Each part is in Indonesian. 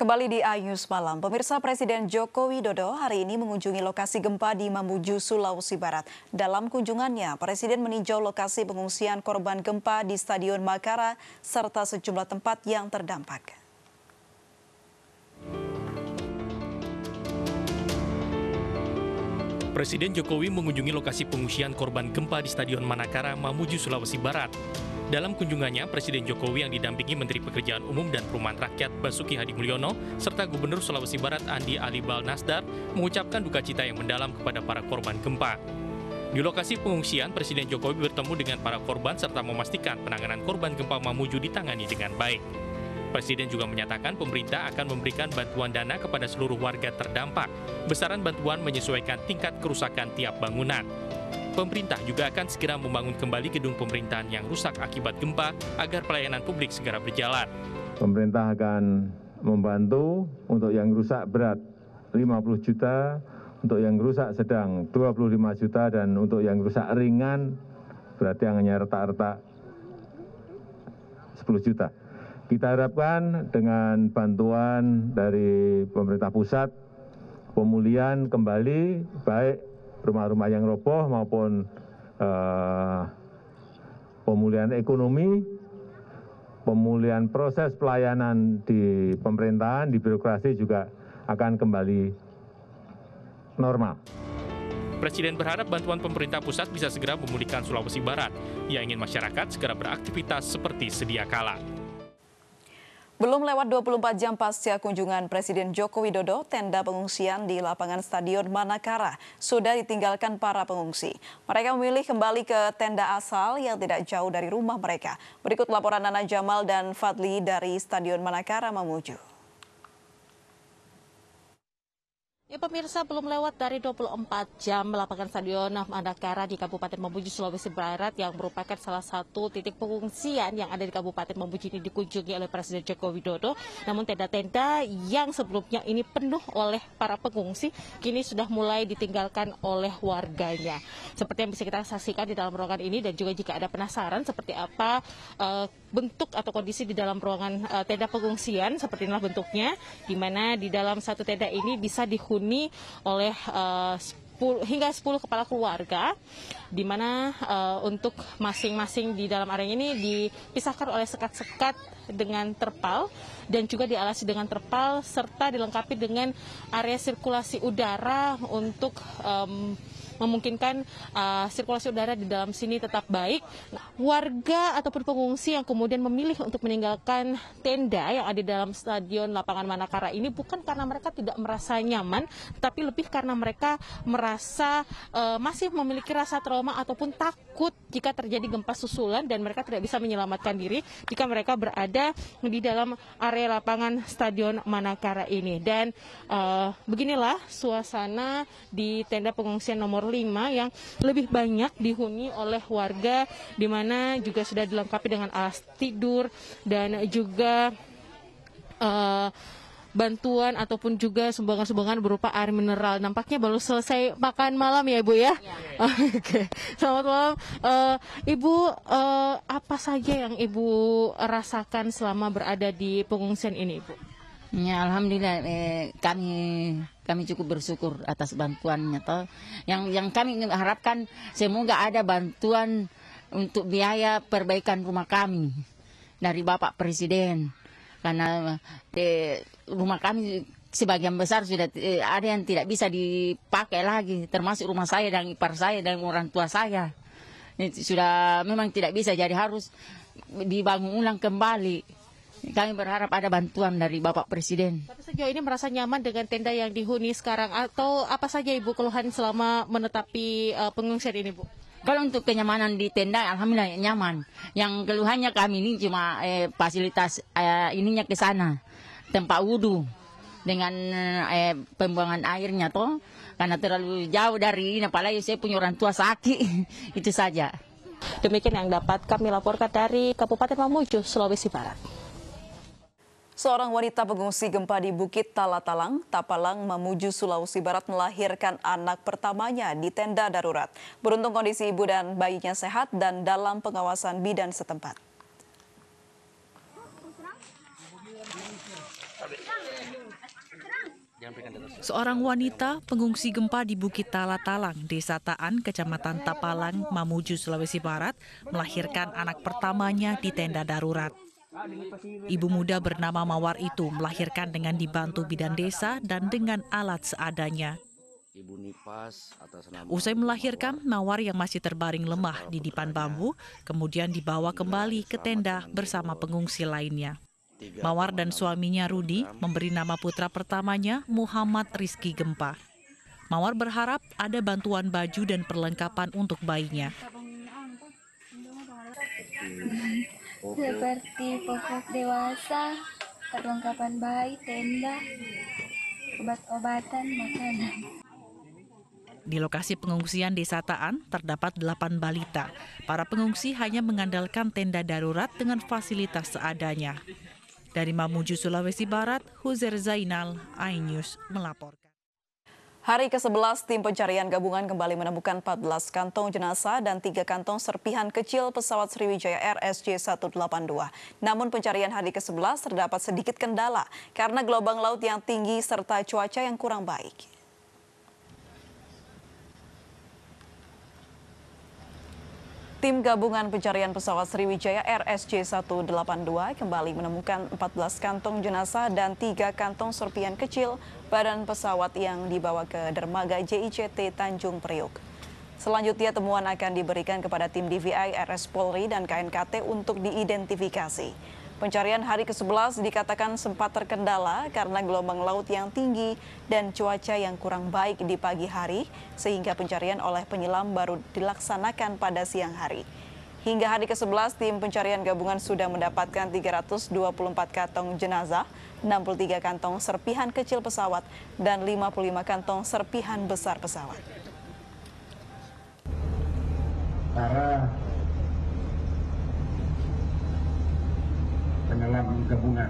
Kembali di iNews Malam, pemirsa Presiden Joko Widodo hari ini mengunjungi lokasi gempa di Mamuju, Sulawesi Barat. Dalam kunjungannya, Presiden meninjau lokasi pengungsian korban gempa di Stadion Makara serta sejumlah tempat yang terdampak. Presiden Jokowi mengunjungi lokasi pengungsian korban gempa di Stadion Manakara, Mamuju, Sulawesi Barat. Dalam kunjungannya, Presiden Jokowi yang didampingi Menteri Pekerjaan Umum dan Perumahan Rakyat Basuki Hadimulyono serta Gubernur Sulawesi Barat Andi Alibal Nasdar mengucapkan duka cita yang mendalam kepada para korban gempa. Di lokasi pengungsian, Presiden Jokowi bertemu dengan para korban serta memastikan penanganan korban gempa Mamuju ditangani dengan baik. Presiden juga menyatakan pemerintah akan memberikan bantuan dana kepada seluruh warga terdampak. Besaran bantuan menyesuaikan tingkat kerusakan tiap bangunan. Pemerintah juga akan segera membangun kembali gedung pemerintahan yang rusak akibat gempa agar pelayanan publik segera berjalan. Pemerintah akan membantu untuk yang rusak berat 50 juta, untuk yang rusak sedang 25 juta, dan untuk yang rusak ringan berarti yang hanya retak-retak 10 juta. Kita harapkan dengan bantuan dari pemerintah pusat, pemulihan kembali baik rumah-rumah yang roboh maupun pemulihan ekonomi, pemulihan proses pelayanan di pemerintahan, di birokrasi juga akan kembali normal. Presiden berharap bantuan pemerintah pusat bisa segera memulihkan Sulawesi Barat. Ia ingin masyarakat segera beraktivitas seperti sedia kala. Belum lewat 24 jam pasca kunjungan Presiden Joko Widodo, tenda pengungsian di lapangan Stadion Manakara sudah ditinggalkan para pengungsi. Mereka memilih kembali ke tenda asal yang tidak jauh dari rumah mereka. Berikut laporan Nana Jamal dan Fadli dari Stadion Manakara, Mamuju. Ya pemirsa, belum lewat dari 24 jam lapangan Stadion Manakara di Kabupaten Mamuju, Sulawesi Barat yang merupakan salah satu titik pengungsian yang ada di Kabupaten Mamuju ini dikunjungi oleh Presiden Joko Widodo. Namun tenda-tenda yang sebelumnya ini penuh oleh para pengungsi kini sudah mulai ditinggalkan oleh warganya. Seperti yang bisa kita saksikan di dalam ruangan ini, dan juga jika ada penasaran seperti apa bentuk atau kondisi di dalam ruangan tenda pengungsian, seperti inilah bentuknya, di mana di dalam satu tenda ini bisa dihuni oleh hingga 10 kepala keluarga, di mana untuk masing-masing di dalam area ini dipisahkan oleh sekat-sekat dengan terpal dan juga dialasi dengan terpal serta dilengkapi dengan area sirkulasi udara untuk memungkinkan sirkulasi udara di dalam sini tetap baik. Warga ataupun pengungsi yang kemudian memilih untuk meninggalkan tenda yang ada di dalam Stadion Lapangan Manakara ini bukan karena mereka tidak merasa nyaman, tapi lebih karena mereka merasa masih memiliki rasa trauma ataupun takut jika terjadi gempa susulan dan mereka tidak bisa menyelamatkan diri jika mereka berada di dalam area lapangan Stadion Manakara ini. Dan beginilah suasana di tenda pengungsian nomor 5 yang lebih banyak dihuni oleh warga, di mana juga sudah dilengkapi dengan alas tidur dan juga bantuan ataupun juga sumbangan-sumbangan berupa air mineral. Nampaknya baru selesai makan malam ya Ibu ya? Oke. Selamat malam. Ibu, apa saja yang Ibu rasakan selama berada di pengungsian ini Ibu? Ya, alhamdulillah kami cukup bersyukur atas bantuannya toh. Yang kami harapkan semoga ada bantuan untuk biaya perbaikan rumah kami dari Bapak Presiden, karena rumah kami sebagian besar sudah ada yang tidak bisa dipakai lagi, termasuk rumah saya dan ipar saya dan orang tua saya. Ini sudah memang tidak bisa, jadi harus dibangun ulang kembali. Kami berharap ada bantuan dari Bapak Presiden. Tapi sejauh ini merasa nyaman dengan tenda yang dihuni sekarang, atau apa saja Ibu keluhan selama menetapi pengungsian ini Bu? Kalau untuk kenyamanan di tenda, alhamdulillah nyaman. Yang keluhannya kami ini cuma fasilitas ininya ke sana, tempat wudhu dengan pembuangan airnya toh, karena terlalu jauh dari ini, apalagi saya punya orang tua sakit. Itu saja. Demikian yang dapat kami laporkan dari Kabupaten Mamuju, Sulawesi Barat. Seorang wanita pengungsi gempa di Bukit Talatalang, Tapalang, Mamuju, Sulawesi Barat melahirkan anak pertamanya di tenda darurat. Beruntung kondisi ibu dan bayinya sehat dan dalam pengawasan bidan setempat. Seorang wanita pengungsi gempa di Bukit Talatalang, Desa Taan, Kecamatan Tapalang, Mamuju, Sulawesi Barat, melahirkan anak pertamanya di tenda darurat. Ibu muda bernama Mawar itu melahirkan dengan dibantu bidan desa dan dengan alat seadanya. Usai melahirkan, Mawar yang masih terbaring lemah di dipan bambu, kemudian dibawa kembali ke tenda bersama pengungsi lainnya. Mawar dan suaminya Rudi memberi nama putra pertamanya Muhammad Rizky Gempa. Mawar berharap ada bantuan baju dan perlengkapan untuk bayinya. Seperti popok dewasa, perlengkapan bayi, tenda, obat-obatan, makanan. Di lokasi pengungsian Desa Taan terdapat 8 balita. Para pengungsi hanya mengandalkan tenda darurat dengan fasilitas seadanya. Dari Mamuju, Sulawesi Barat, Huzair Zainal, iNews melaporkan. Hari ke-11, tim pencarian gabungan kembali menemukan 14 kantong jenazah dan 3 kantong serpihan kecil pesawat Sriwijaya Air SJ182. Namun pencarian hari ke-11 terdapat sedikit kendala karena gelombang laut yang tinggi serta cuaca yang kurang baik. Tim gabungan pencarian pesawat Sriwijaya Air SJ182 kembali menemukan 14 kantong jenazah dan 3 kantong serpihan kecil badan pesawat yang dibawa ke dermaga JICT Tanjung Priok. Selanjutnya temuan akan diberikan kepada tim DVI, RS Polri, dan KNKT untuk diidentifikasi. Pencarian hari ke-11 dikatakan sempat terkendala karena gelombang laut yang tinggi dan cuaca yang kurang baik di pagi hari, sehingga pencarian oleh penyelam baru dilaksanakan pada siang hari. Hingga hari ke-11, tim pencarian gabungan sudah mendapatkan 324 kantong jenazah, 63 kantong serpihan kecil pesawat, dan 55 kantong serpihan besar pesawat. Para penyelam gabungan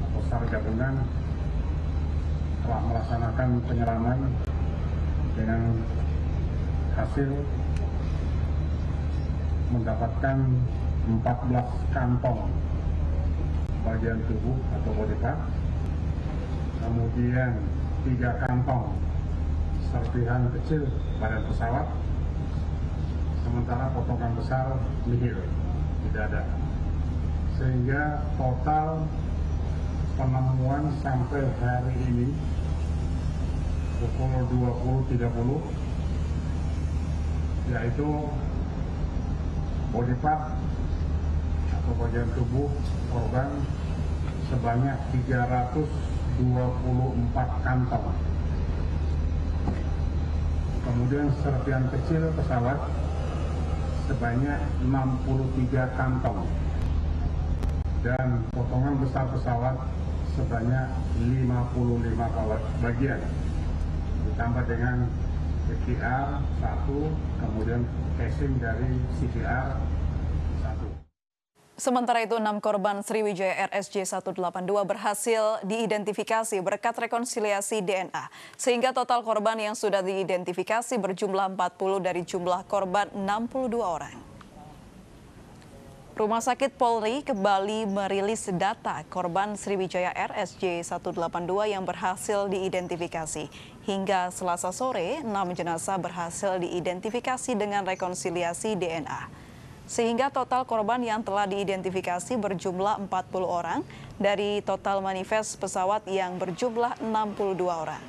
atau SAR gabungan telah melaksanakan penyelaman dengan hasil mendapatkan 14 kantong bagian tubuh atau body part, kemudian 3 kantong serpihan kecil badan pesawat, sementara potongan besar nihil, tidak ada. Sehingga total penemuan sampai hari ini pukul 20.30 yaitu body part atau bagian tubuh korban sebanyak 324 kantong. Kemudian serpihan kecil pesawat sebanyak 63 kantong. Dan potongan besar pesawat sebanyak 55 bagian. Ditambah dengan CPR 1, kemudian casing dari CPR 1. Sementara itu, 6 korban Sriwijaya Air SJ182 berhasil diidentifikasi berkat rekonsiliasi DNA. Sehingga total korban yang sudah diidentifikasi berjumlah 40 dari jumlah korban 62 orang. Rumah Sakit Polri kembali merilis data korban Sriwijaya Air SJ182 yang berhasil diidentifikasi. Hingga Selasa sore, 6 jenazah berhasil diidentifikasi dengan rekonsiliasi DNA. Sehingga total korban yang telah diidentifikasi berjumlah 40 orang dari total manifest pesawat yang berjumlah 62 orang.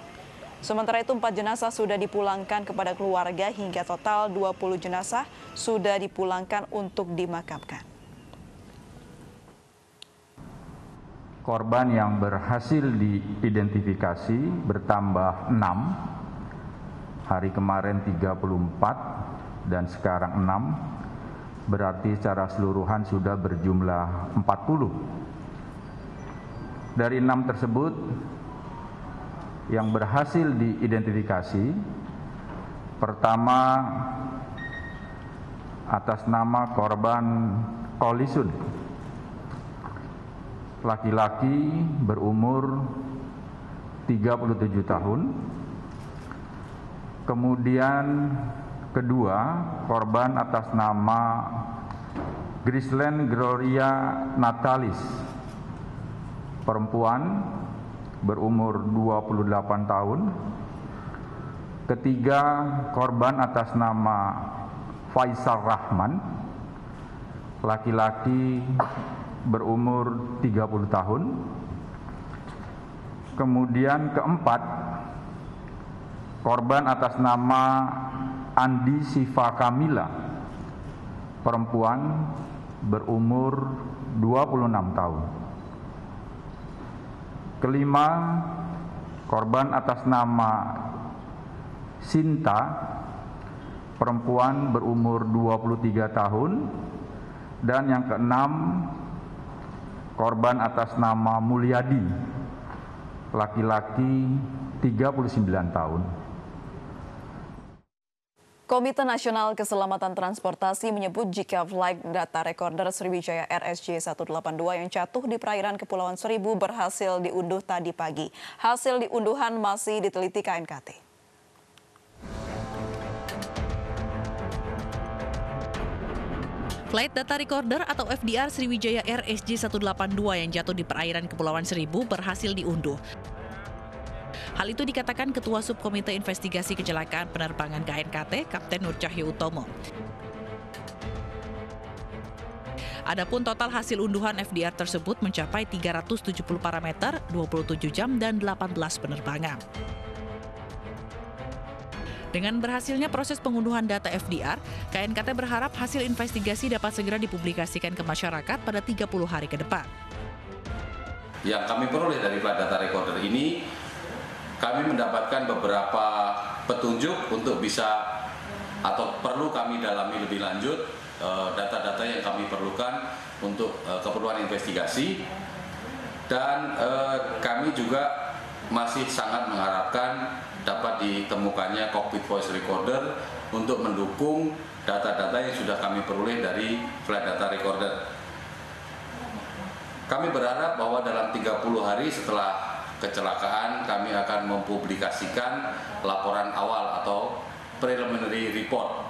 Sementara itu 4 jenazah sudah dipulangkan kepada keluarga hingga total 20 jenazah sudah dipulangkan untuk dimakamkan. Korban yang berhasil diidentifikasi bertambah 6, hari kemarin 34 dan sekarang 6, berarti secara keseluruhan sudah berjumlah 40. Dari 6 tersebut yang berhasil diidentifikasi, pertama atas nama korban Kolisun, laki-laki berumur 37 tahun. Kemudian kedua, korban atas nama Grislen Gloria Natalis, perempuan, berumur 28 tahun. Ketiga, korban atas nama Faisal Rahman, laki-laki berumur 30 tahun. Kemudian keempat, korban atas nama Andi Siva Kamila, perempuan berumur 26 tahun. Kelima, korban atas nama Sinta, perempuan berumur 23 tahun. Dan yang keenam, korban atas nama Mulyadi, laki-laki 39 tahun. Komite Nasional Keselamatan Transportasi menyebut jika flight data recorder Sriwijaya RSJ 182 yang jatuh di perairan Kepulauan Seribu berhasil diunduh tadi pagi. Hasil diunduhan masih diteliti KNKT. Flight Data Recorder atau FDR Sriwijaya RSJ 182 yang jatuh di perairan Kepulauan Seribu berhasil diunduh. Hal itu dikatakan Ketua Subkomite Investigasi Kecelakaan Penerbangan KNKT, Kapten Nur Cahyo Utomo. Adapun total hasil unduhan FDR tersebut mencapai 370 parameter, 27 jam, dan 18 penerbangan. Dengan berhasilnya proses pengunduhan data FDR, KNKT berharap hasil investigasi dapat segera dipublikasikan ke masyarakat pada 30 hari ke depan. Yang kami peroleh dari flight data recorder ini, kami mendapatkan beberapa petunjuk untuk bisa atau perlu kami dalami lebih lanjut data-data yang kami perlukan untuk keperluan investigasi. Dan kami juga masih sangat mengharapkan dapat ditemukannya cockpit voice recorder untuk mendukung data-data yang sudah kami peroleh dari flight data recorder. Kami berharap bahwa dalam 30 hari setelah kecelakaan kami akan mempublikasikan laporan awal atau preliminary report